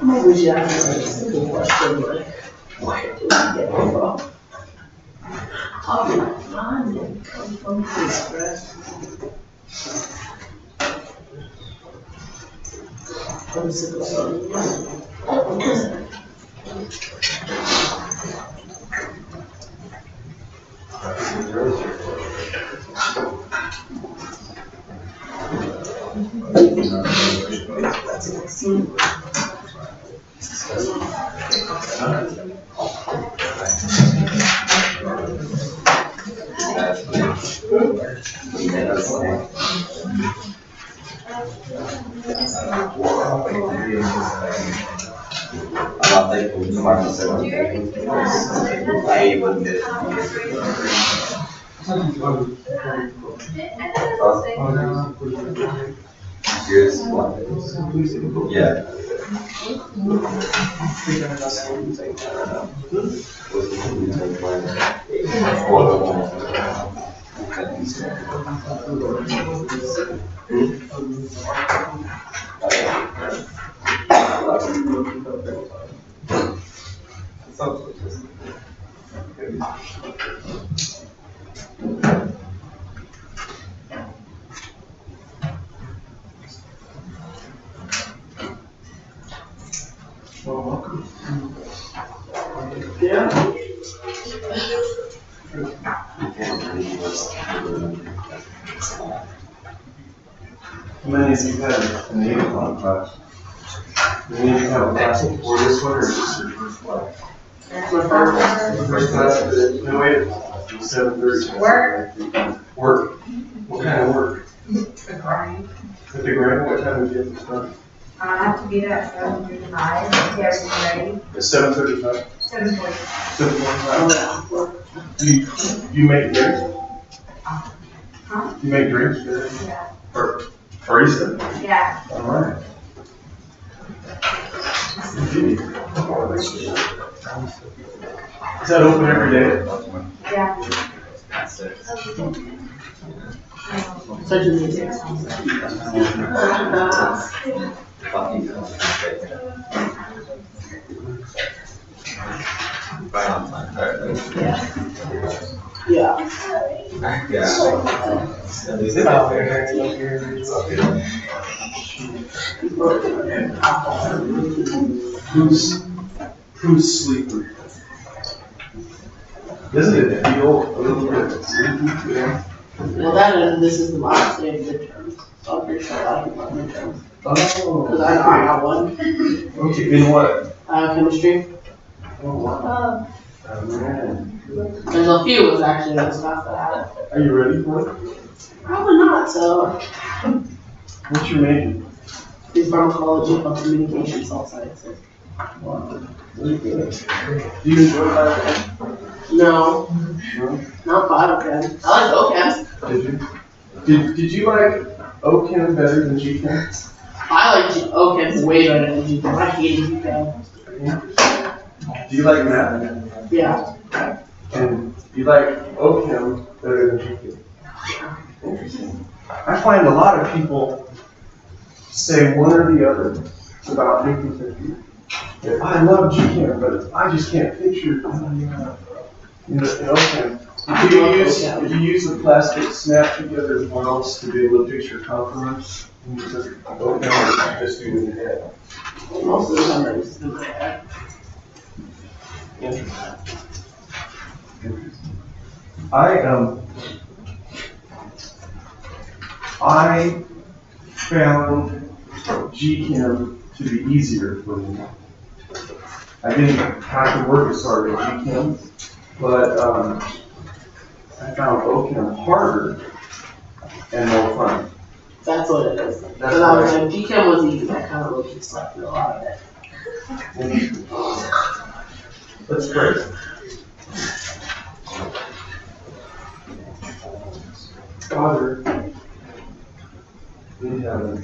Maybe we should ask a simple question like, where did we get it from? I'll be like, mine didn't come from the express. From sickle cell. That's an excellent. Yeah. Well, welcome. Yeah. How many of you had in the 8 o'clock class? Did any of you have a class before this one, or is this your first class? That's my first. First class, no, wait, 7:30. Work. What kind of work? The grind. At the grind, what time would you have to start? I have to be there at 7:35, get everything ready. At 7:35? 7:40. 7:45? You make drinks? Huh? You make drinks? Yeah. Or barista? Yeah. All right. Is that open every day? Yeah. Such a music. Yeah. Who's sleeping? Doesn't it feel a little bit sleepy today? Well, that and this is the last day of midterms, so I'm pretty sure a lot of people have midterms. Oh. Because I got one. Okay, in what? Chemistry. Oh, wow. Man. There's a few was actually the stuff that I had. Are you ready for it? Probably not, so. What's your major? In pharmacology, health communication, cell sciences. Wow. Really good. Do you enjoy that? No, No? not biochem. I like OChem. Did you? Did you like OChem better than GChem? I like OChem way better than GChem. I hated GChem. Do you like math? Yeah. And you like OChem better than GChem? Interesting. I find a lot of people say one or the other about 50-50. I love GChem, but I just can't picture in OChem. Did you use the plastic snap together models to be able to picture compliments? OChem or just do it in your head? Most of the time I used to do my head. Interesting. I found GChem to be easier for me. I didn't have to work as hard at GChem, but I found OChem harder and more fun. That's what it is. Because I was like, GChem was easy. I kind of looked and slept through a lot of it. That's great. Father in heaven,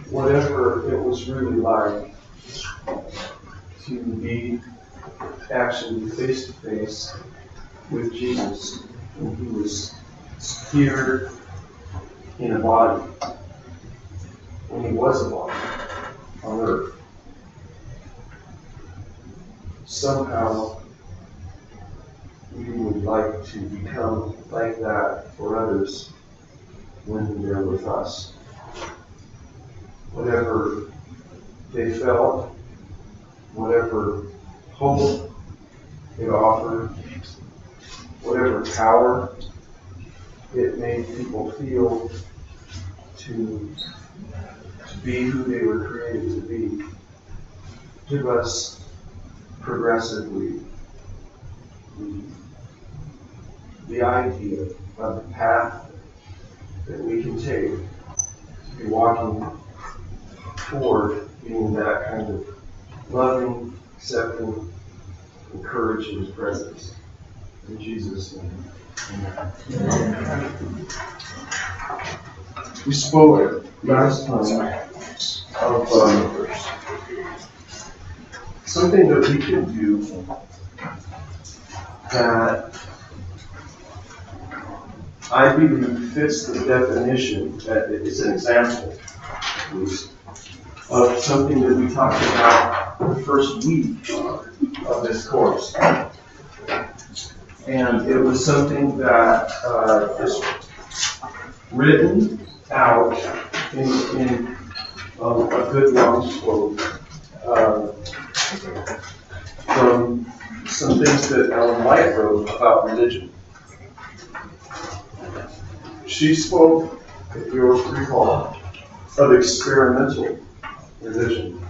whatever it was really like to be actually face to face with Jesus when he was here in a body, when he was a body on earth. Somehow we would like to become like that for others when they're with us. Whatever they felt, whatever hope it offered, whatever power it made people feel to be who they were created to be, give us progressively the idea of the path that we can take to be walking toward being that kind of loving, accepting, encouraging presence. In Jesus' name. Amen. We spoke last time of something that we can do that I believe fits the definition, that it's an example, at least, of something that we talked about the first week of this course. And it was something that is written out in a good long quote from some things that Ellen White wrote about religion. She spoke, if you recall, of experimental religion,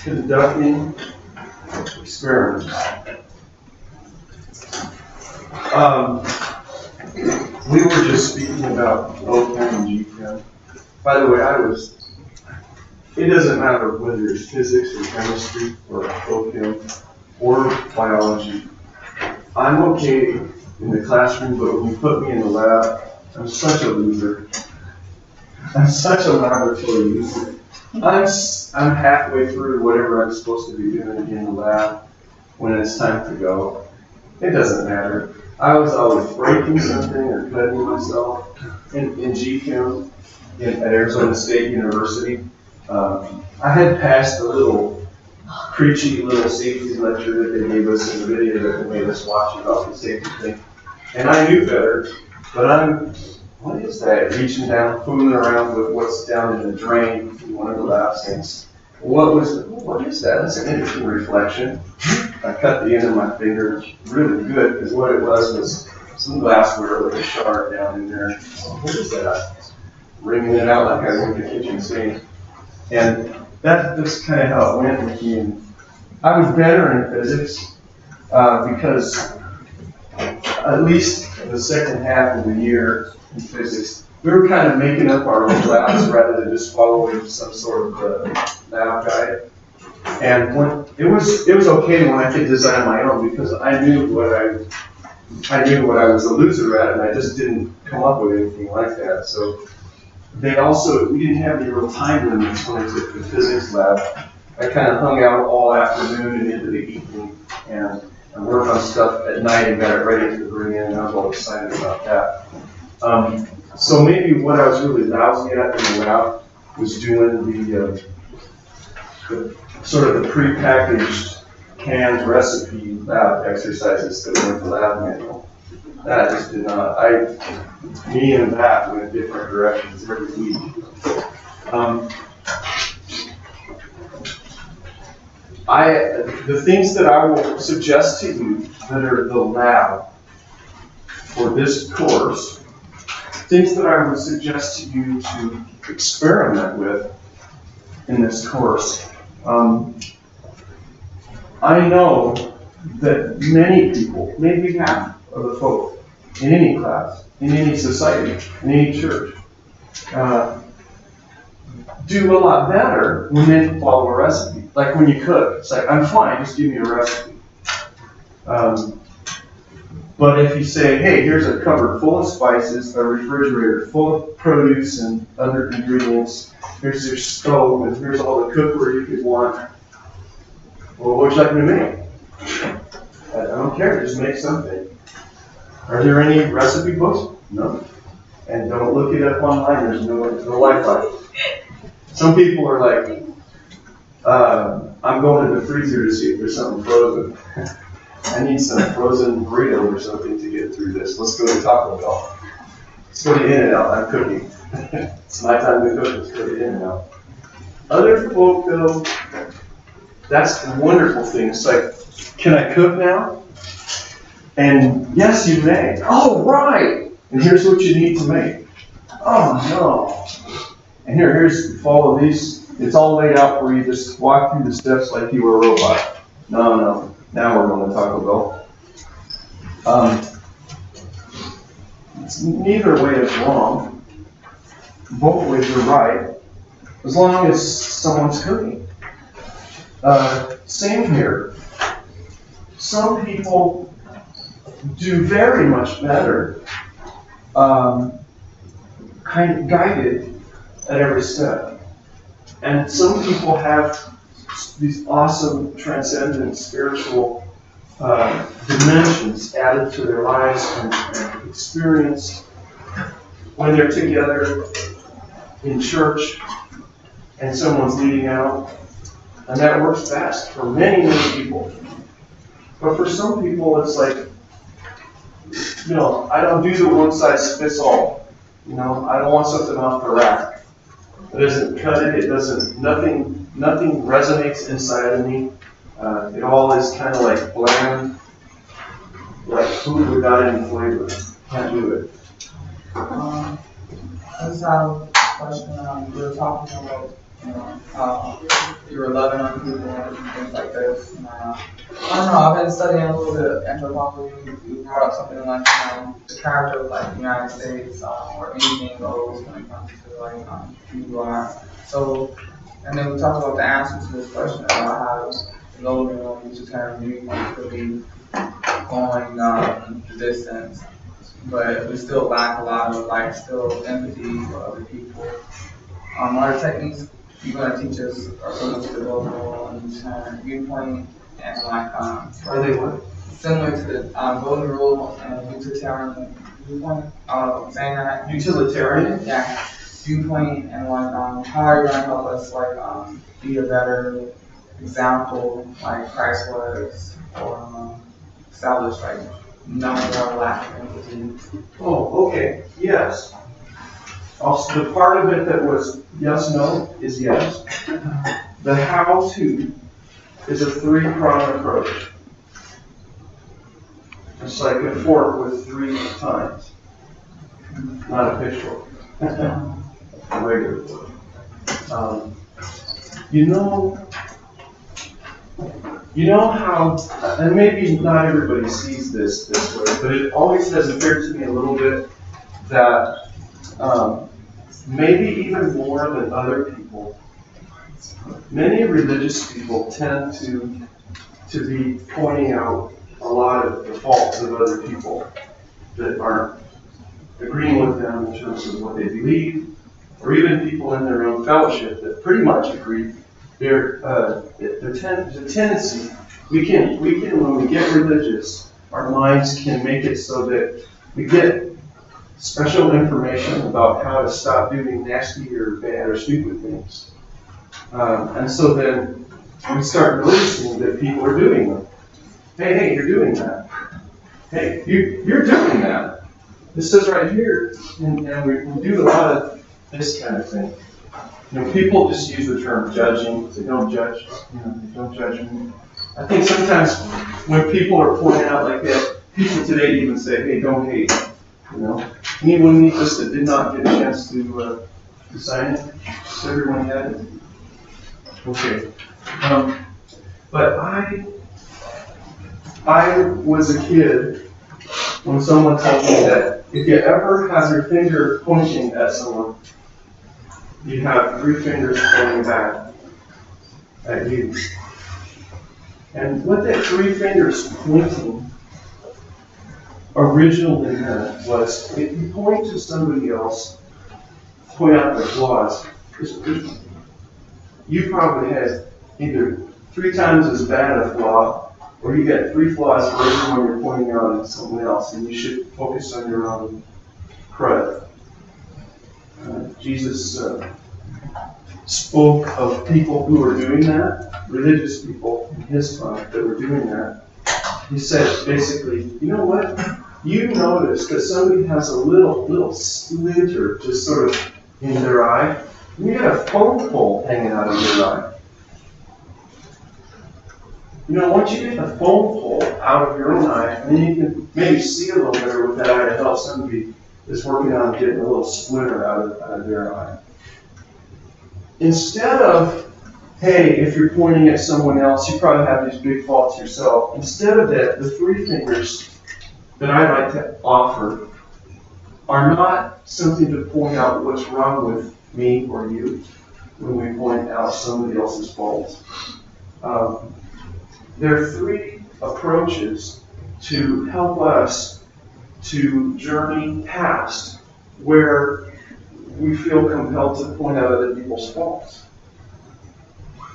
conducting experiments. We were just speaking about opium and G-chem. By the way, it doesn't matter whether it's physics or chemistry or opium or biology. I'm okay in the classroom, but when you put me in the lab, I'm such a loser. I'm such a laboratory user. I'm halfway through whatever I'm supposed to be doing in the lab when it's time to go. It doesn't matter. I was always breaking something or cutting myself in G-Chem at Arizona State University. I had passed a little preachy little safety lecture that they gave us in the video that they made us watch about the safety thing. And I knew better, but what is that? Reaching down, fooling around with what's down in the drain in one of the lab sinks. What is that? That's an interesting reflection. I cut the end of my finger really good because what it was some glassware with a shard down in there. What is that? Wringing it out like I ring the kitchen sink. And that's kind of how it went with me. And I was better in physics because at least the second half of the year in physics, we were kind of making up our own labs rather than just following some sort of lab guide. And when it was okay when I could design my own because I knew what I was a loser at, and I just didn't come up with anything like that. So we didn't have any real time limits when I took the physics lab. I kind of hung out all afternoon and into the evening and worked on stuff at night and got it ready to bring in, and I was all excited about that. So maybe what I was really lousy at in the lab was doing the sort of the prepackaged canned recipe lab exercises that were in the lab manual. That just did not, me and that went different directions every week. The things that I will suggest to you that are the lab for this course, things that I would suggest to you to experiment with in this course. I know that many people, maybe half of the folk in any class, in any society, in any church, do a lot better when they follow a recipe. Like when you cook, it's like, I'm fine, just give me a recipe. But if you say, hey, here's a cupboard full of spices, a refrigerator full of produce and other ingredients, here's your stove, and here's all the cookware you could want, Well, what would you like me to make? I don't care, just make something. Are there any recipe books? No. And don't look it up online, there's no Wi-Fi. Some people are like, I'm going to the freezer to see if there's something frozen. I need some frozen burrito or something to get through this. Let's go to Taco Bell. Let's go to In-N-Out, I'm cooking. It's my time to cook, let's go to In-N-Out. Other folk, though, that's the wonderful thing. It's like, can I cook now? And yes, you may. Oh, right. And here's what you need to make. Oh, no. And here's, follow these. It's all laid out for you. Just walk through the steps like you were a robot. No. Now we're going to Taco Bell. Neither way is wrong. Both ways are right. As long as someone's cooking. Same here. Some people do very much better, kind of guided at every step. And some people have these awesome, transcendent, spiritual dimensions added to their lives and experienced when they're together in church and someone's leading out. And that works best for many, many people. But for some people, it's like, I don't do the one size fits all. I don't want something off the rack. It doesn't cut it. It doesn't. Nothing resonates inside of me. It all is kind of like bland, like food without any flavor. Can't do it. I just have a question. You were talking about how you were loving on people and things like this. And, I don't know, I've been studying a little bit of anthropology. You brought up something like the character of like the United States or anything goes when it comes to like who you are. So, and then we talked about the answer to this question about how the golden rule, which is kind of viewpoint, really going the distance, but we still lack a lot of like still empathy for other people. What are techniques you're going to teach us are similar to the golden rule and kind of viewpoint and like Are they what? similar to the golden rule and utilitarian viewpoint? I'm saying that. Utilitarian? Yeah. Viewpoint and like how are you going to help us like be a better example like Christ was or establish like no more lack of empathy? Oh, okay. Yes. Also, the part of it that was yes, no is yes. The how-to is a three-pronged approach. It's like a fork with 3 tines. Not a pitchfork. A regular fork. You know how, and maybe not everybody sees this way, but it always has appeared to me a little bit that maybe even more than other people, many religious people tend to be pointing out a lot of the faults of other people that aren't agreeing with them in terms of what they believe, or even people in their own fellowship that pretty much agree. The tendency, we can when we get religious, our minds can make it so that we get special information about how to stop doing nasty or bad or stupid things. And so then we start noticing that people are doing them. Hey, you're doing that. Hey, you're doing that. This says right here, and we do a lot of this kind of thing. People just use the term judging. They don't judge. They don't judge me. I think sometimes when people are pointing out like that, people today even say, "Hey, don't hate." Anyone need this that did not get a chance to sign it? Everyone had it. Okay. But I was a kid when someone told me that if you ever have your finger pointing at someone, you have 3 fingers pointing back at you. And what that 3 fingers pointing originally meant was if you point to somebody else, point out their flaws, you probably had either 3 times as bad a flaw, or you get 3 flaws for every one you're pointing out at someone else, and you should focus on your own credit. Jesus spoke of people who were doing that, religious people in his time that were doing that. He said basically, you know what? You notice that somebody has a little splinter just sort of in their eye. You got a phone pole hanging out of your eye. You know, once you get the phone pole out of your own eye, then you can maybe see a little better with that eye to help somebody that's working on getting a little splinter out of their eye. Instead of, hey, if you're pointing at someone else, you probably have these big faults yourself. Instead of that, the 3 fingers that I like to offer are not something to point out what's wrong with me or you when we point out somebody else's faults. There are 3 approaches to help us to journey past where we feel compelled to point out other people's faults.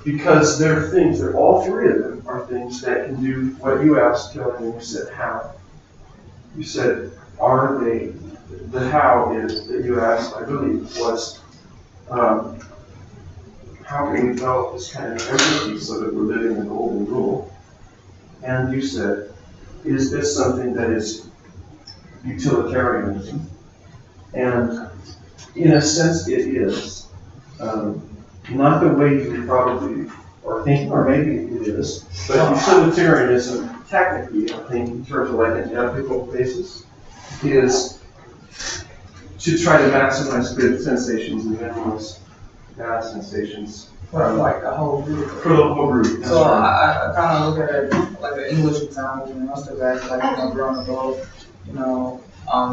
Because there are things, all 3 of them are things that can do what you asked, Kelly, and you said how. You said, are they? The how is that you asked, I believe, was how can we develop this kind of empathy so that we're living the golden rule? And you said, is this something that is utilitarianism? And in a sense, it is. Not the way you probably are thinking, or maybe it is, but utilitarianism, technically, I think, in terms of like an ethical basis, is to try to maximize good sensations and minimize bad sensations. For like the whole group. For the whole group. So I kind of look at it like an English example, and most of that, like we're on the globe,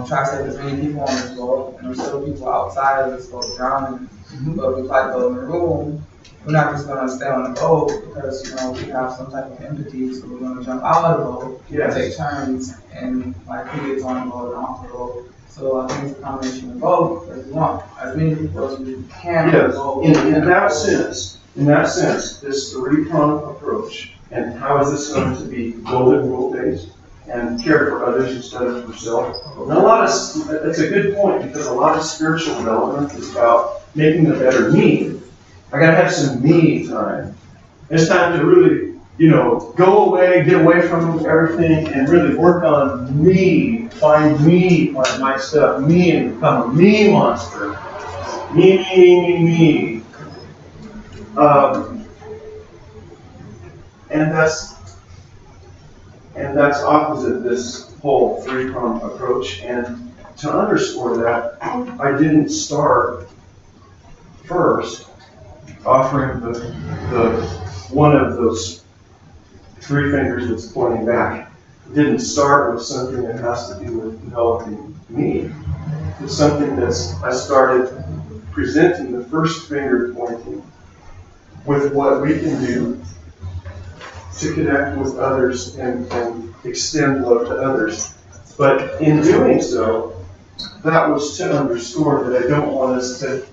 try to save as many people on this boat, and there's still people outside of this boat drowning. But if we try to go in the room, we're not just going to stay on the boat because, we have some type of empathy, so we're going to jump out of the boat and take turns and like who gets on the boat and off the boat. So I think it's a combination of both, because we want as many people as we can on the boat. In that sense, this 3-pronged approach, and how is this going to be golden rule based and care for others instead of for self? And that's a good point, because a lot of spiritual development is about making a better me. I gotta have some me time. It's time to really, go away, get away from everything, and really work on me, find me, find my stuff, me, and become a me monster. Me. And that's opposite this whole 3-pronged approach. And to underscore that, I didn't start first offering the one of those 3 fingers that's pointing back. It didn't start with something that has to do with developing me. It's something I started presenting the first finger pointing with what we can do to connect with others and extend love to others. But in doing so, that was to underscore that I don't want us to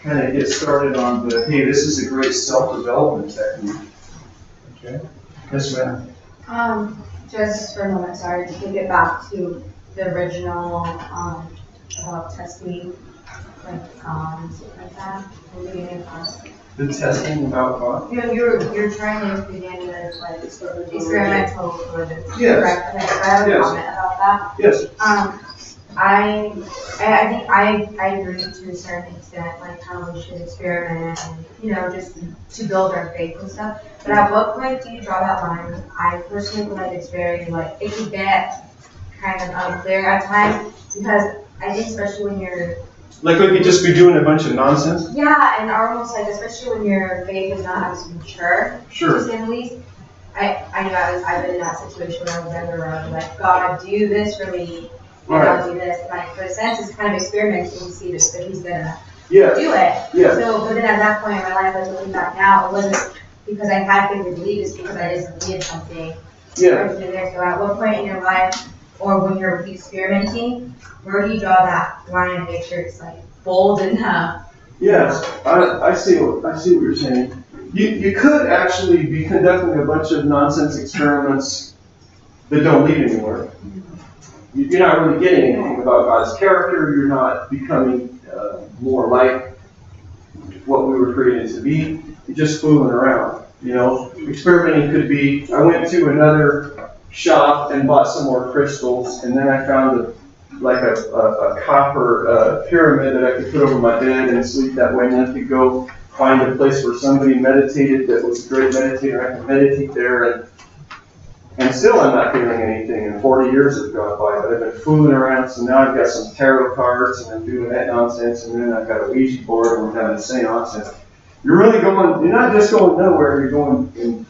kind of get started on the, hey, this is a great self-development technique. Okay? Yes, ma'am. Just for a moment, sorry, to take it back to the original about testing, like stuff like that, in the beginning of class. The testing about what? You're trying to begin with like experimental religion. Yes. Correct. Okay, so I have a comment about that. Yes. I think I agree to a certain extent, like how we should experiment and, just to build our faith and stuff. But at what point do you draw that line? I personally feel like it's very, it could get kind of unclear at times, because I think especially when you're... Like we could just be doing a bunch of nonsense? Yeah, and almost especially when your faith is not as mature, to say the least. I know I've been in that situation when I was younger, where I was like, God, do this for me. I'll do this. For a sense, it's kind of experimenting to see that he's gonna do it. Yes. So, but then at that point in my life, looking back now, it wasn't because I had faith to believe, it's because I just needed something. Yeah. So at what point in your life, or when you're experimenting, where do you draw that line and make sure it's bold enough? Yes, I see what you're saying. You could actually be conducting a bunch of nonsense experiments that don't lead anywhere. You're not really getting anything about God's character. You're not becoming more like what we were created to be. You're just fooling around. You know, experimenting could be, I went to another shop and bought some more crystals, and then I found a copper pyramid that I could put over my bed and sleep that way, and then I could go find a place where somebody meditated that was a great meditator. I could meditate there, and still I'm not feeling anything, and 40 years have gone by, but I've been fooling around, so now I've got some tarot cards, and I'm doing that nonsense, and then I've got a Ouija board, and we're having the same nonsense. You're you're not just going nowhere, you're going in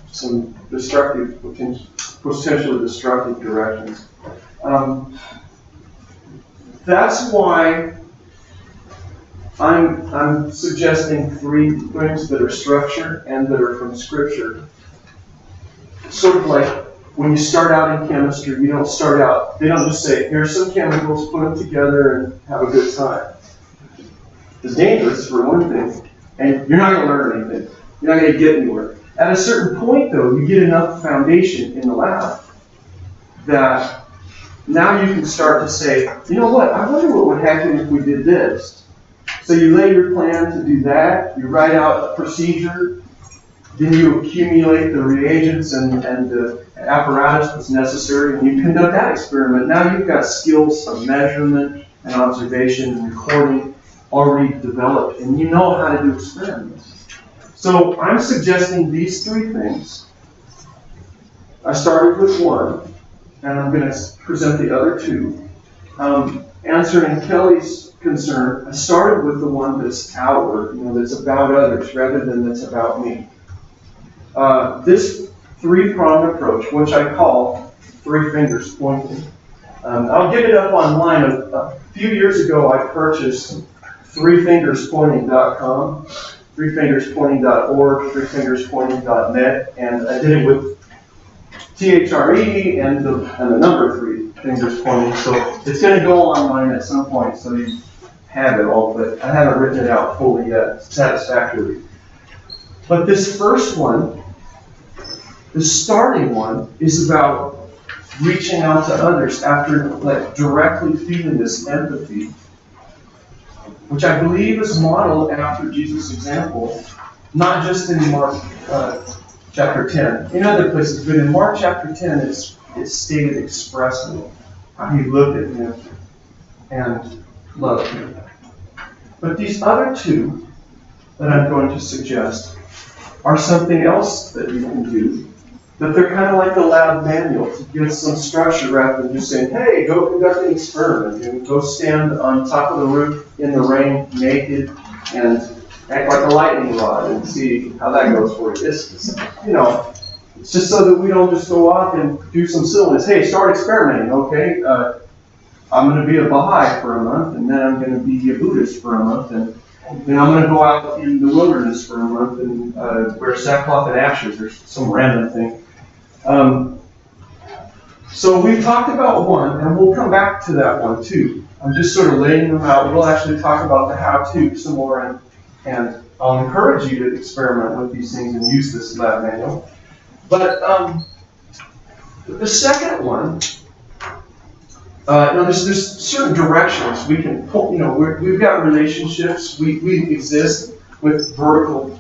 some destructive, potentially destructive directions. That's why I'm suggesting 3 things that are structured and that are from Scripture. Sort of like when you start out in chemistry, they don't just say, here's some chemicals, put them together and have a good time. It's dangerous for one thing, and you're not going to learn anything. You're not going to get anywhere. At a certain point, though, you get enough foundation in the lab that now you can start to say, you know what, I wonder what would happen if we did this. So you lay your plan to do that, you write out a procedure, then you accumulate the reagents and the apparatus that's necessary, and you conduct that experiment. Now you've got skills of measurement and observation and recording already developed, and you know how to do experiments. So I'm suggesting these 3 things. I started with 1, and I'm going to present the other 2. Answering Kelly's concern, I started with the one that's outward, that's about others rather than that's about me. This 3-pronged approach, which I call 3 fingers pointing. I'll get it up online. A few years ago, I purchased 3fingerspointing.com, 3fingerspointing.org, 3fingerspointing.net, and I did it with THRE and the number 3 fingers pointing. So it's going to go online at some point, so you have it all, but I haven't written it out fully yet, satisfactorily. But this first one, the starting one, is about reaching out to others after directly feeling this empathy, which I believe is modeled after Jesus' example, not just in Mark chapter 10, in other places, but in Mark chapter 10, it's stated expressly how he looked at him and loved him. But these other 2 that I'm going to suggest are something else that you can do, but they're kind of like the lab manual to give some structure rather than just saying, hey, go conduct an experiment and go stand on top of the roof in the rain naked and act like a lightning rod and see how that goes for you. This is, it's just so that we don't just go off and do some silliness. Hey, start experimenting, okay? I'm going to be a Baha'i for a month, and then I'm going to be a Buddhist for a month, and then I'm going to go out in the wilderness for a month and wear sackcloth and ashes or some random thing. So we've talked about one, and we'll come back to that one too. I'm just sort of laying them out. We'll actually talk about the how-to some more, and I'll encourage you to experiment with these things and use this lab manual. But the second one, there's certain directions we can pull. We've got relationships. We exist with vertical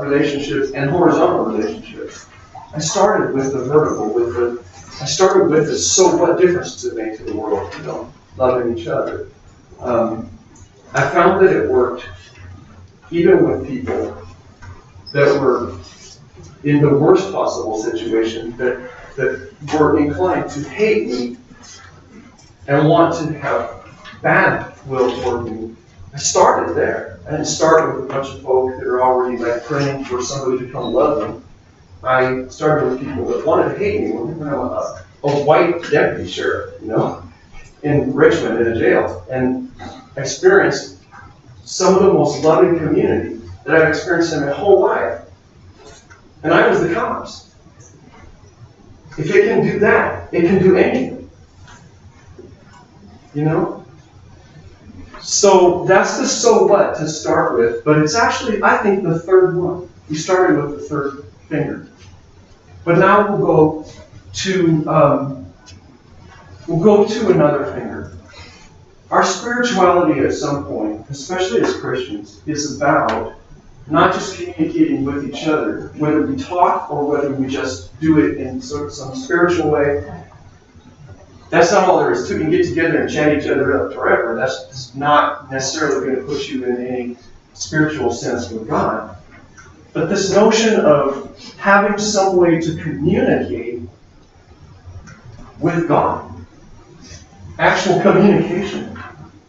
relationships and horizontal relationships. I started with the vertical, I started with the so what difference does it make to the world, loving each other. I found that it worked even with people that were in the worst possible situation, that were inclined to hate me and want to have bad will toward me. I started there. I didn't start with a bunch of folk that are already praying for somebody to come love them. I started with people that wanted to hate me when I was a white deputy sheriff, in Richmond in a jail, and experienced some of the most loving community that I've experienced in my whole life. And I was the cops. If it can do that, it can do anything. So that's the so what to start with, but it's actually, I think, the third one. We started with the third finger. But now we'll go to another finger. Our spirituality at some point, especially as Christians, is about not just communicating with each other, whether we talk or whether we just do it in sort of some spiritual way. That's not all there is to it. You can get together and chat each other up forever. That's not necessarily going to put you in any spiritual sense with God. But this notion of having some way to communicate with God, actual communication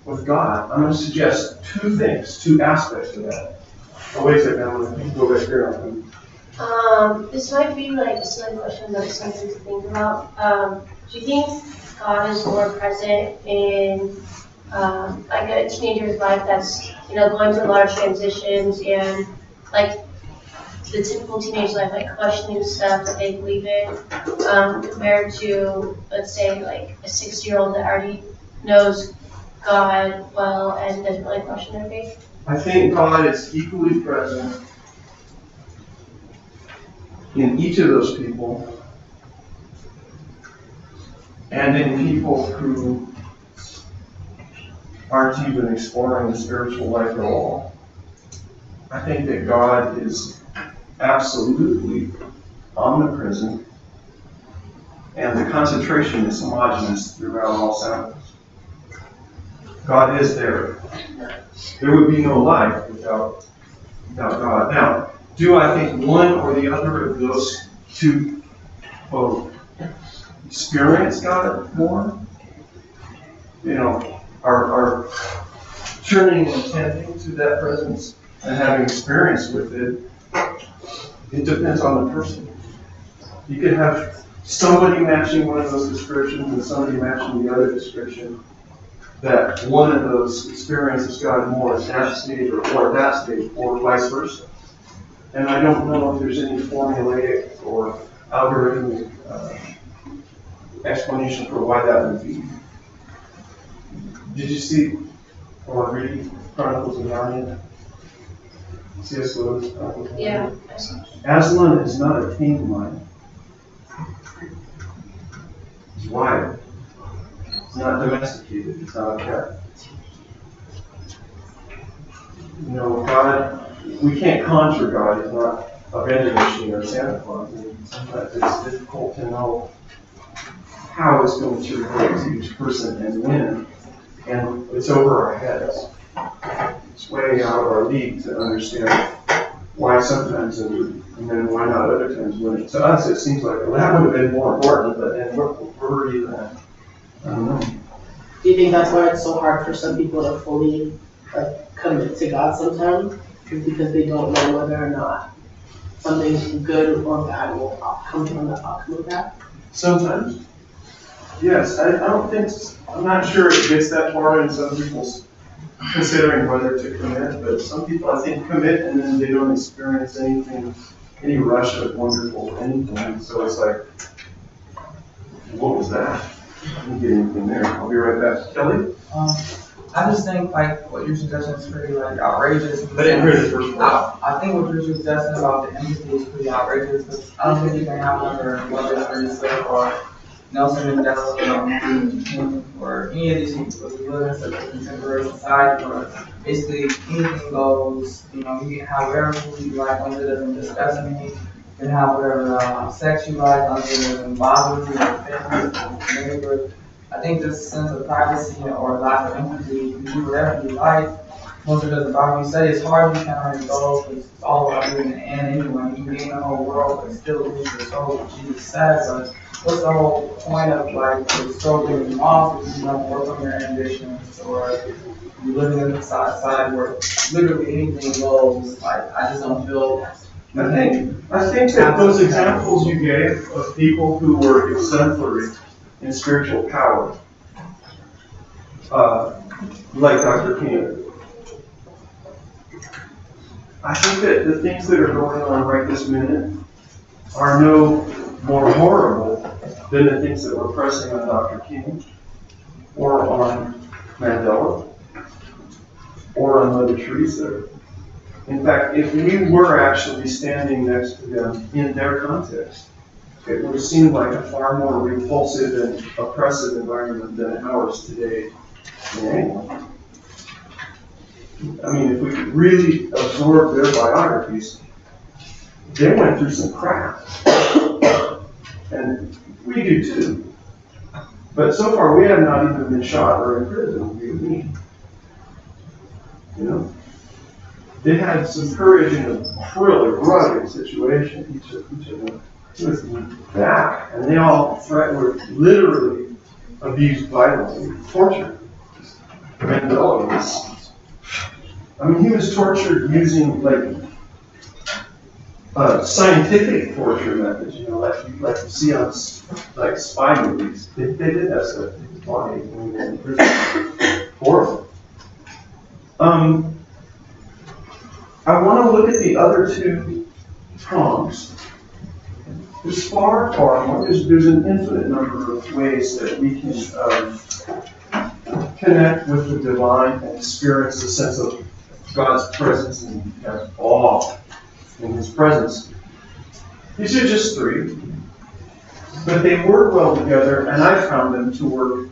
with God, I'm going to suggest two things, two aspects of that. Oh, wait a second, I'm going to go back here. This might be like a silly question, but it's something to think about. Do you think God is more present in like a teenager's life that's going through a lot of transitions and like the typical teenage life, like questioning stuff that they believe in, compared to, let's say, like a 6-year-old that already knows God well and doesn't really question their faith? I think God is equally present in each of those people and in people who aren't even exploring the spiritual life at all. I think that God is absolutely omnipresent, and the concentration is homogeneous throughout all sounds. God is there. There would be no life without God. Now, do I think one or the other of those two, quote, experience God more? Are turning and tending to that presence and having experience with it. It depends on the person. You could have somebody matching one of those descriptions and somebody matching the other description. That one of those experiences God more at that stage or that stage, or vice versa. And I don't know if there's any formulaic or algorithmic explanation for why that would be. Did you see or read Chronicles of Narnia? C.S. Lewis? Yeah. Aslan is not a tame lion. It's wild. It's not domesticated. It's not a cat. God, we can't conjure God. He's not a vending machine or Santa Claus. And sometimes it's difficult to know how it's going to relate to each person and when. And it's over our heads. It's way out of our league to understand why sometimes and then why not other times. When to us it seems like, well, that would have been more important, but then where were you then? I don't know. Do you think that's why it's so hard for some people to fully commit to God sometimes? Is because they don't know whether or not something good or bad will come from the outcome of that? Sometimes. Yes, I'm not sure it gets that far in some people's considering whether to commit, but some people I think commit and then they don't experience any rush of wonderful anything. So it's like, what was that? I didn't get anything there. I'll be right back. Kelly? I just think like what you're suggesting is pretty outrageous. I didn't hear the first part. I think what you're suggesting about the empathy is pretty outrageous because I don't think you can have another Mother Teresa or Nelson Mandela or any of these people who live in such a contemporary society where basically anything goes. You can have whatever food you like, as long as it doesn't disgust me. You can have whatever sex you like, as long as it doesn't bother you or family or neighbor. I think this sense of privacy or lack of empathy, you can do whatever you like. Most of it doesn't bother you. You say it's hard to count your goals because it's all about you in the end anyway. You can gain the whole world, but still lose your soul, what Jesus says. But what's the whole point of like the soul being lost if you don't work on your ambitions or you're living in a society where literally anything goes? Like I just don't feel. I think that those examples you gave of people who were exemplary in spiritual power, like Dr. King, I think that the things that are going on right this minute are no more horrible than the things that were pressing on Dr. King, or on Mandela, or on Mother Teresa, In fact, if we were actually standing next to them in their context, it would seem like a far more repulsive and oppressive environment than ours today. Yeah. I mean, if we could really absorb their biographies, they went through some crap. And we do too. But so far, we have not even been shot or imprisoned, you and me. You know? They had some courage in a really rugged situation, each of them. It was back, and they all were literally abused violently, tortured. Mandela was, I mean, he was tortured using scientific torture methods, you know, like you see on like spy movies. They did that stuff in his body when he was in prison. Horrible. I want to look at the other two prongs. There's far more. There's an infinite number of ways that we can connect with the divine and experience a sense of God's presence and have awe in His presence. These are just three, but they work well together, and I found them to work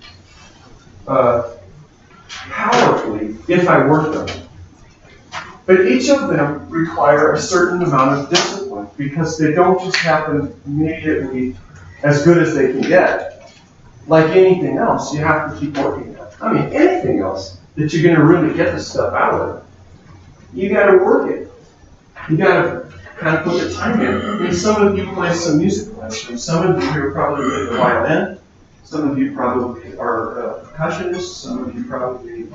powerfully if I work them. But each of them require a certain amount of discipline because they don't just happen immediately as good as they can get. Like anything else, you have to keep working at it. I mean, anything else that you're going to really get the stuff out of, you got to work it. You got to kind of put the time in. I mean, some of you play some musical instruments. Some of you are probably play the violin. Some of you probably are percussionists. Some of you probably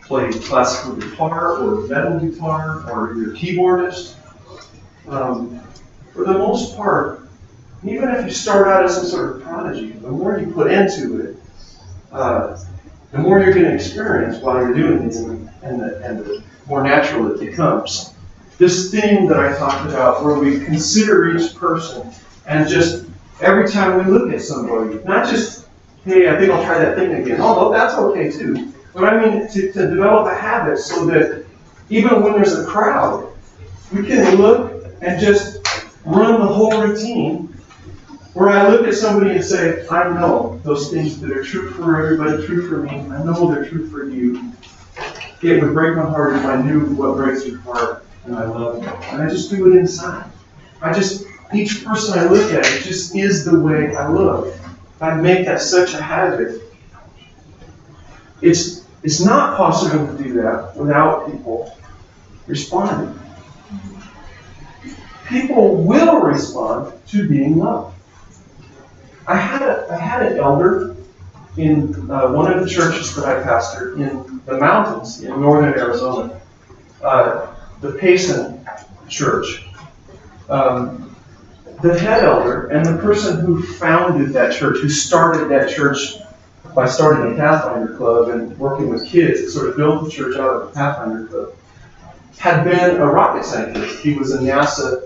play classical guitar or metal guitar, or you're a keyboardist. For the most part, even if you start out as some sort of prodigy, the more you put into it, the more you're going to experience while you're doing it, and the more natural it becomes. This thing that I talked about, where we consider each person, and just every time we look at somebody, not just, hey, I think I'll try that thing again, although that's okay too. But I mean, to develop a habit so that even when there's a crowd, we can look and just run the whole routine where I look at somebody and say, I know those things that are true for everybody, true for me, I know they're true for you. It would break my heart if I knew what breaks your heart, and I love you. And I just do it inside. Each person I look at, it just is the way I look. I make that such a habit. It's not possible to do that without people responding. People will respond to being loved. I had an elder in one of the churches that I pastored in the mountains in northern Arizona, the Payson Church. The head elder and the person who founded that church, who started that church by starting a Pathfinder Club and working with kids to sort of build the church out of a Pathfinder Club, had been a rocket scientist. He was a NASA,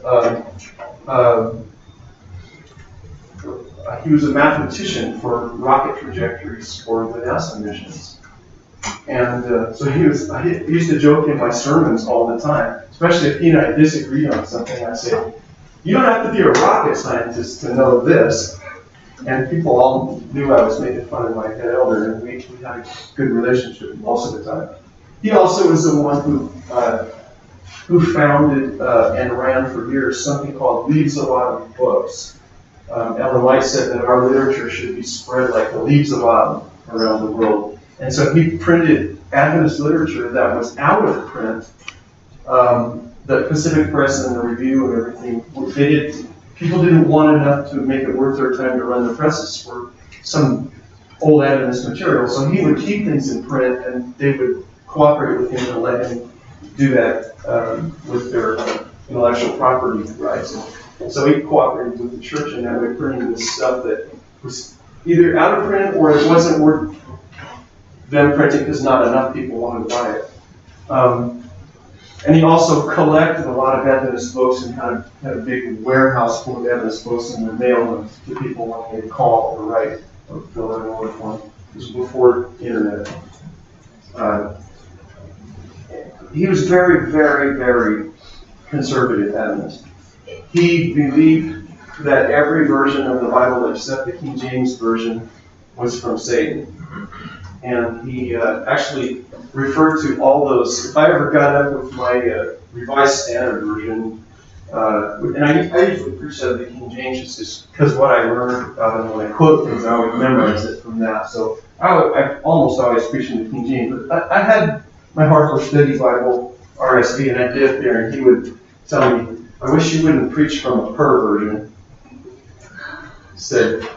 he was a mathematician for rocket trajectories for the NASA missions. And so I used to joke in my sermons all the time, especially if he and I disagreed on something. I'd say, you don't have to be a rocket scientist to know this. And people all knew I was making fun of my head elder, and we had a good relationship most of the time. He also was the one who founded and ran for years something called Leaves of Autumn books. Ellen White said that our literature should be spread like the leaves of autumn around the world. And so he printed Adventist literature that was out of print. The Pacific Press and the Review and everything, people didn't want enough to make it worth their time to run the presses for some old Adventist material. So he would keep things in print, and they would cooperate with him and let him do that with their intellectual property rights. And so he cooperated with the church in that way, printing this stuff that was either out of print or it wasn't worth them printing because not enough people wanted to buy it. And he also collected a lot of Adventist books and kind of had a big warehouse full of Adventist books and would mail them to people when they'd call or write or fill out an order form. This was before the internet. he was very, very, very conservative Adventist. He believed that every version of the Bible except the King James Version was from Satan. And he actually referred to all those. If I ever got up with my Revised Standard Version, and I usually preach out of the King James just because what I learned about it, when I quote things, I always memorize it from that. So I almost always preach in the King James. But I had my Hardcore Study Bible, RSV, and I did there, and he would tell me, I wish you wouldn't preach from a version. He said,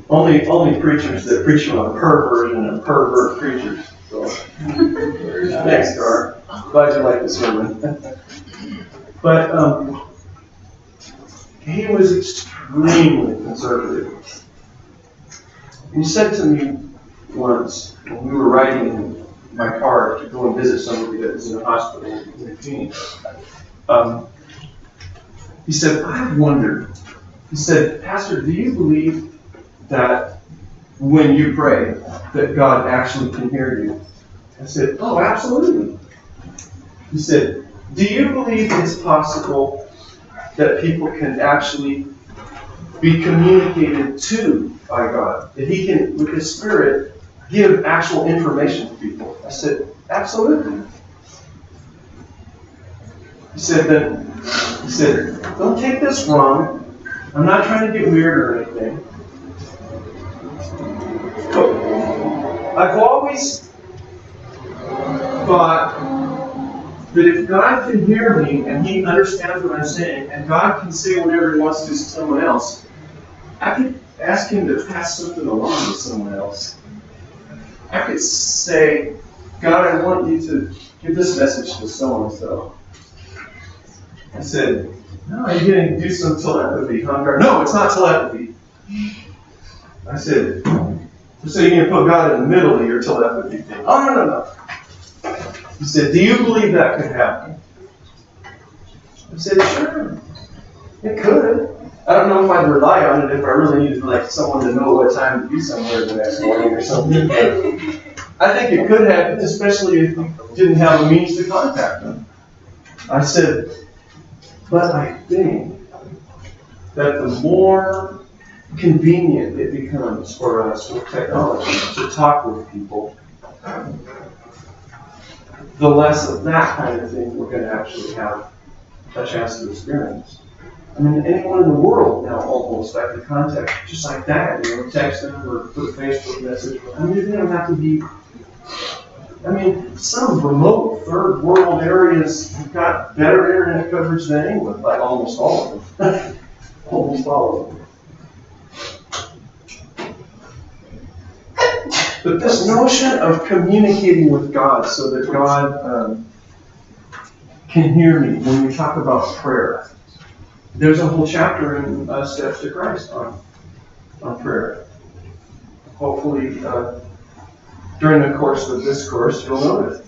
only preachers that preach from a version and pervert preachers. So, thanks, Gar. Glad you like the sermon. But he was extremely conservative. He said to me once, when we were riding in my car to go and visit somebody that was in a hospital in Phoenix, he said, I wondered. He said, Pastor, do you believe that when you pray, that God actually can hear you? I said, oh, absolutely. He said, do you believe it's possible that people can actually be communicated to by God? That He can, with His Spirit, give actual information to people? I said, absolutely. He said, don't take this wrong. I'm not trying to get weird or anything. I've always thought that if God can hear me and He understands what I'm saying, and God can say whatever He wants to someone else, I could ask Him to pass something along to someone else. I could say, God, I want you to give this message to so-and-so. I said, no, you're going to do some telepathy, huh? No, it's not telepathy. I said, so you're going to put God in the middle of your telepathy thing. Oh, no. He said, do you believe that could happen? I said, sure. It could. I don't know if I'd rely on it if I really needed someone to know what time to be somewhere the next morning or something. I think it could happen, especially if you didn't have a means to contact them. I said, but I think that the more convenient it becomes for us with technology to talk with people, the less of that kind of thing we're going to actually have a chance to experience. I mean, anyone in the world now almost I could contact just like that, text them or put a Facebook message. I mean, it doesn't have to be. I mean, some remote third world areas have got better internet coverage than England, like almost all of them. Almost all of them. But this notion of communicating with God so that God can hear me when we talk about prayer, there's a whole chapter in Steps to Christ on prayer. Hopefully, during the course of this course, you'll notice.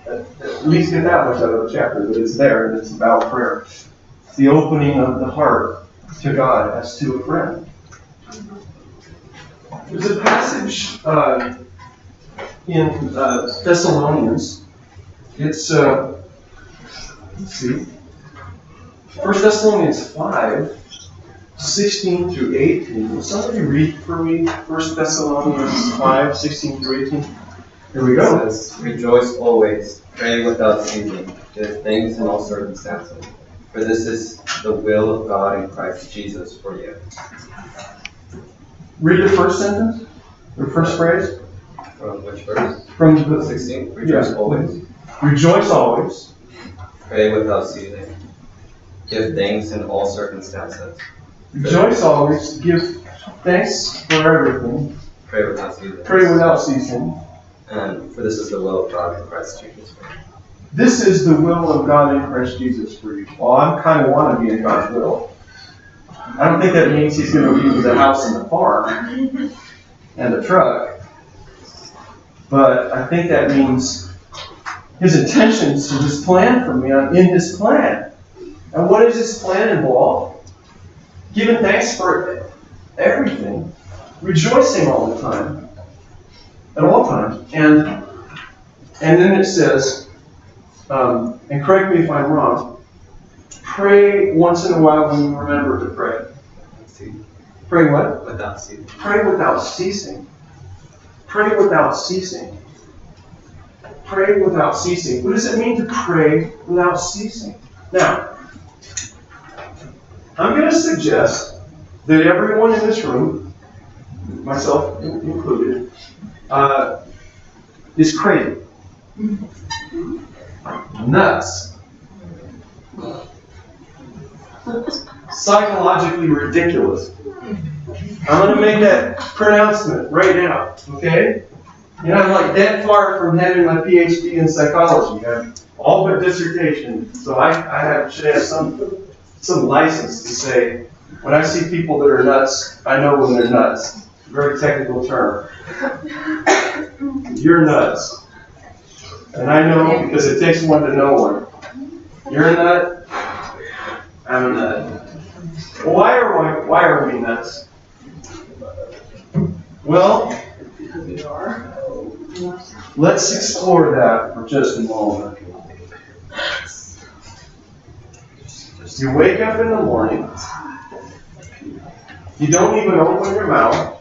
At least get that much out of the chapter, that it's there and it's about prayer. It's the opening of the heart to God as to a friend. There's a passage in Thessalonians. It's, let's see, 1 Thessalonians 5, 16 through 18. Will somebody read for me 1 Thessalonians 5, 16 through 18? Here we go. It says, rejoice always, pray without ceasing, give thanks in all circumstances, for this is the will of God in Christ Jesus for you. Read the first sentence, the first phrase. From which verse? From the 16. Rejoice always. Rejoice always. Pray without ceasing. Give thanks in all circumstances. Rejoice always. Give thanks for everything. Pray without ceasing. Pray without ceasing. And for this is the will of God in Christ Jesus for you. This is the will of God in Christ Jesus for you. Well, I kind of want to be in God's will. I don't think that means He's going to leave the house and the farm and the truck. But I think that means His intentions to His plan for me. I'm in His plan. And what does His plan involve? Giving thanks for everything. Rejoicing all the time. At all times. And then it says, and correct me if I'm wrong, pray once in a while when you remember to pray. Pray what? Without ceasing. Pray without ceasing. Pray without ceasing. Pray without ceasing. What does it mean to pray without ceasing? Now, I'm going to suggest that everyone in this room, myself included, is crazy. Nuts. Psychologically ridiculous. I'm going to make that pronouncement right now, okay? You know, I'm like that far from having my PhD in psychology. I have all but dissertation. So I should have some license to say, when I see people that are nuts, I know when they're nuts. It's a very technical term. You're nuts. And I know because it takes one to know one. You're a nut, I'm a nut. Why are we nuts? Well, let's explore that for just a moment. You wake up in the morning, you don't even open your mouth,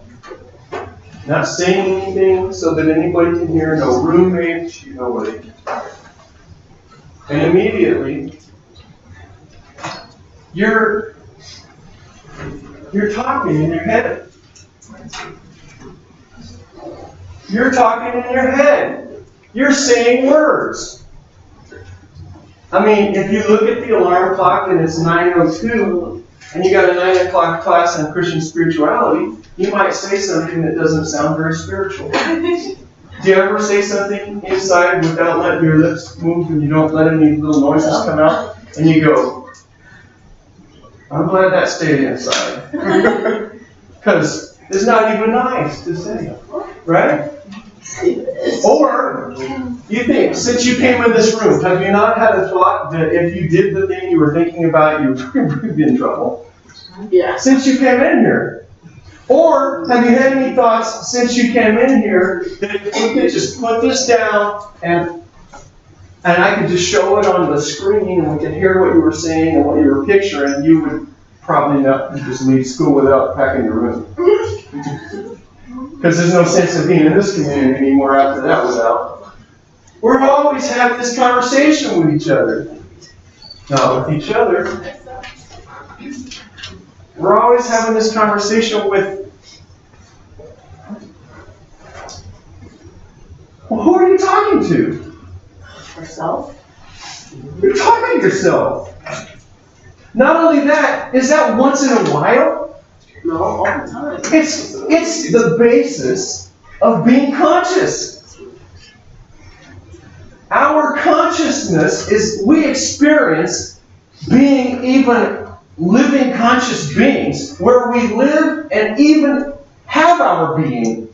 not saying anything so that anybody can hear, no roommates, nobody. And immediately, you're talking in your head. You're talking in your head. You're saying words. I mean, if you look at the alarm clock and it's 9:02, and you got a 9 o'clock class on Christian spirituality, you might say something that doesn't sound very spiritual. Do you ever say something inside without letting your lips move and you don't let any little noises come out? And you go, I'm glad that stayed inside. Because it's not even nice to say, right? Or, you think, since you came in this room, have you not had a thought that if you did the thing you were thinking about, you would be in trouble? Yeah. Since you came in here. Or, have you had any thoughts since you came in here that if we could just put this down and I could just show it on the screen and we could hear what you were saying and what you were picturing, you would probably not just leave school without packing your room. Because there's no sense of being in this community anymore after that was out. We're always having this conversation with each other. Not with each other. We're always having this conversation with... Well, who are you talking to? Yourself? You're talking to yourself. Not only that, is that once in a while? No, all the time. It's the basis of being conscious. Our consciousness is, we experience being even living conscious beings where we live and even have our being.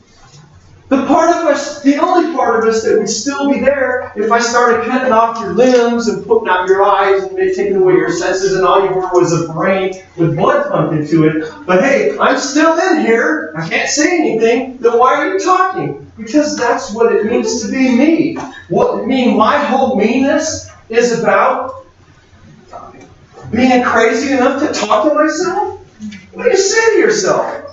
The part of us, the only part of us that would still be there if I started cutting off your limbs and putting out your eyes and taking away your senses and all you were was a brain with blood pumped into it. But hey, I'm still in here. I can't say anything. Then why are you talking? Because that's what it means to be me. My whole meanness is about being crazy enough to talk to myself? What do you say to yourself?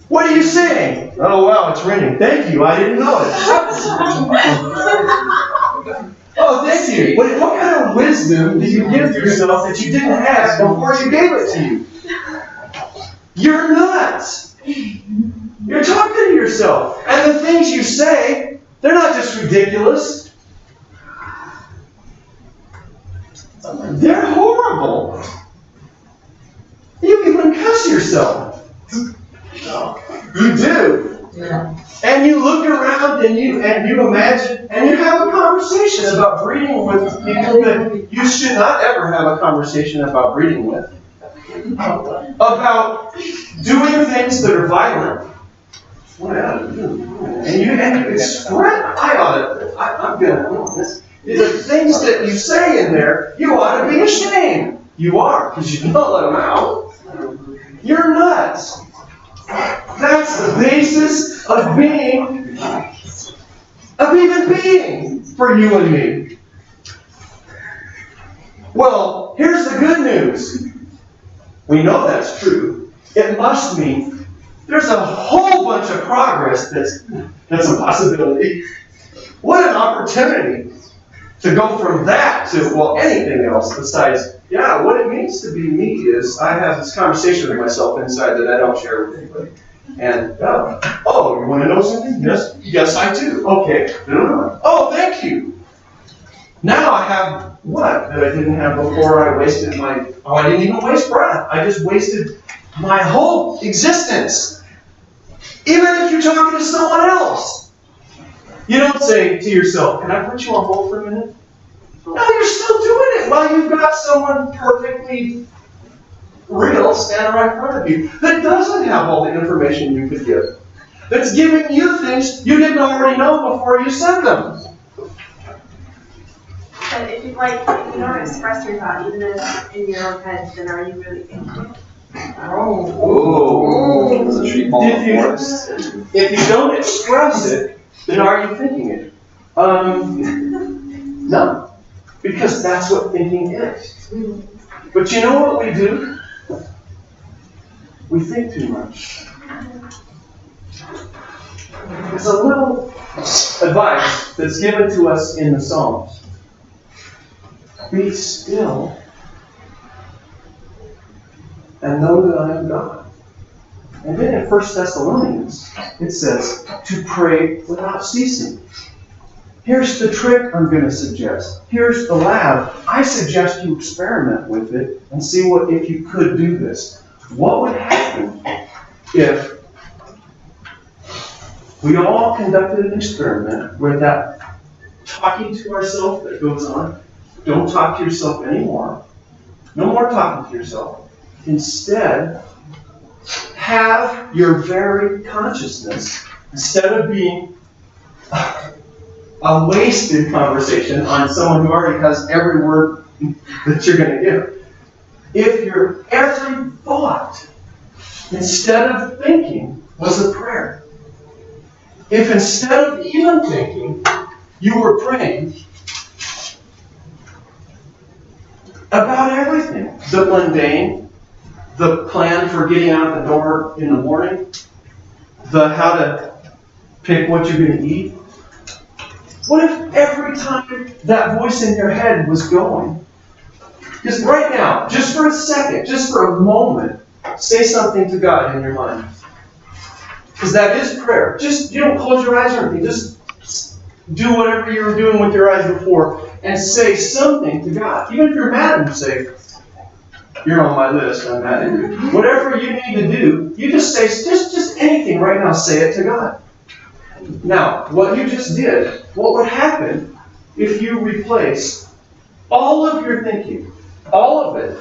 What are you saying? Oh, wow, it's raining. Thank you. I didn't know it. Oh, thank you. What kind of wisdom do you give yourself that you didn't have before you gave it to you? You're nuts. You're talking to yourself. And the things you say, they're not just ridiculous. They're horrible. You even cuss yourself. You do. Yeah. And you look around and you imagine and you have a conversation about breeding with people that you should not ever have a conversation about breeding with. About doing things that are violent. And you express, I'm gonna do this. The things that you say in there, you ought to be ashamed. You are, because you don't let them out. You're nuts. That's the basis of being, of even being for you and me. Well, here's the good news. We know that's true. It must mean there's a whole bunch of progress that's a possibility. What an opportunity to go from that to, well, anything else besides, yeah, what it means to be me is I have this conversation with myself inside that I don't share with anybody. And, oh, you want to know something? Yes, yes, I do. Okay. Oh, thank you. Now I have what that I didn't have before. I wasted I didn't even waste breath. I just wasted my whole existence. Even if you're talking to someone else. You don't say to yourself, can I put you on hold for a minute? No, you're still doing it while you've got someone perfectly real standing right in front of you that doesn't have all the information you could give. That's giving you things you didn't already know before you said them. But if you don't express your thought, even in your own head, then are you really thinking it? Oh. It's a tree fall If you don't express it, then are you thinking it? No. Because that's what thinking is. But you know what we do? We think too much. There's a little advice that's given to us in the Psalms. Be still and know that I am God. And then in 1 Thessalonians, it says to pray without ceasing. Here's the trick I'm going to suggest. Here's the lab. I suggest you experiment with it and see if you could do this. What would happen if we all conducted an experiment where that talking to ourselves that goes on, don't talk to yourself anymore. No more talking to yourself. Instead, have your very consciousness, instead of being a wasted conversation on someone who already has every word that you're going to give. If your every thought, instead of thinking, was a prayer. If instead of even thinking, you were praying about everything. The mundane, the plan for getting out the door in the morning, the how to pick what you're going to eat. What if every time that voice in your head was going, just right now, just for a second, just for a moment, say something to God in your mind. Because that is prayer. Just, you don't close your eyes or anything. Just do whatever you were doing with your eyes before and say something to God. Even if you're mad at him, say, you're on my list, I'm mad at you. Whatever you need to do, you just say, just anything right now, say it to God. Now, what you just did, what would happen if you replace all of your thinking, all of it,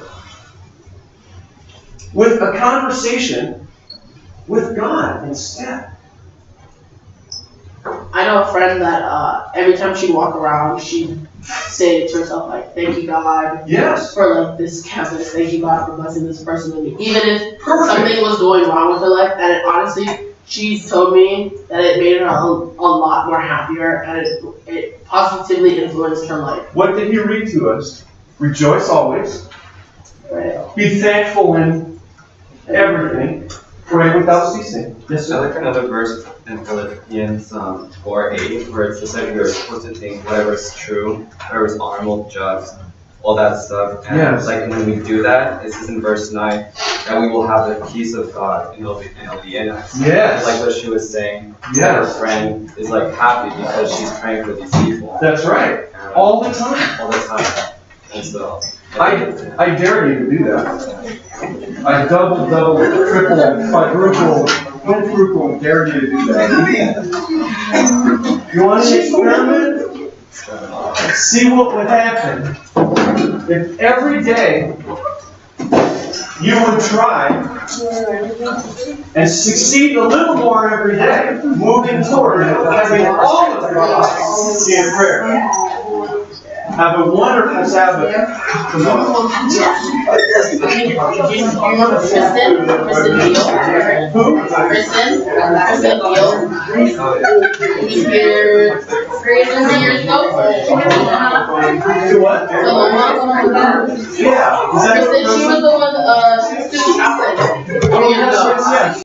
with a conversation with God instead? I know a friend that every time she'd walk around, she'd say to herself, like, thank you, God, Yes. for like this campus. Thank you, God, for blessing this person with me. Even if Perfect. something was going wrong with her life, and it, honestly, she's told me that it made her a lot more happier, and it positively influenced her life. What did he read to us? Rejoice always. Right. Be thankful in everything. Pray without ceasing. Yes, I sir. like another verse in Philippians 4:8, where it says that we are supposed to think whatever's true, whatever's honorable, just, all that stuff. And Yes. like when we do that, it says in verse 9 that we will have the peace of God and it'll be in us. Yes. Like what she was saying, that her Yes. friend is like happy because she's praying for these people. That's right. And All the time. all the time. And so I dare you to do that. I double, triple, quadruple, quadruple dare you to do that. You want to experiment? See what would happen if every day you would try and succeed a little more every day, moving toward having all of your lives in prayer. Have a wonderful Sabbath. You remember Kristen? Kristen Deal? Who? Kristen Deal? He was here 3 years ago. To what? Yeah. Is that? Kristen, she was the one, she was the chaplain 3 years ago. Yeah.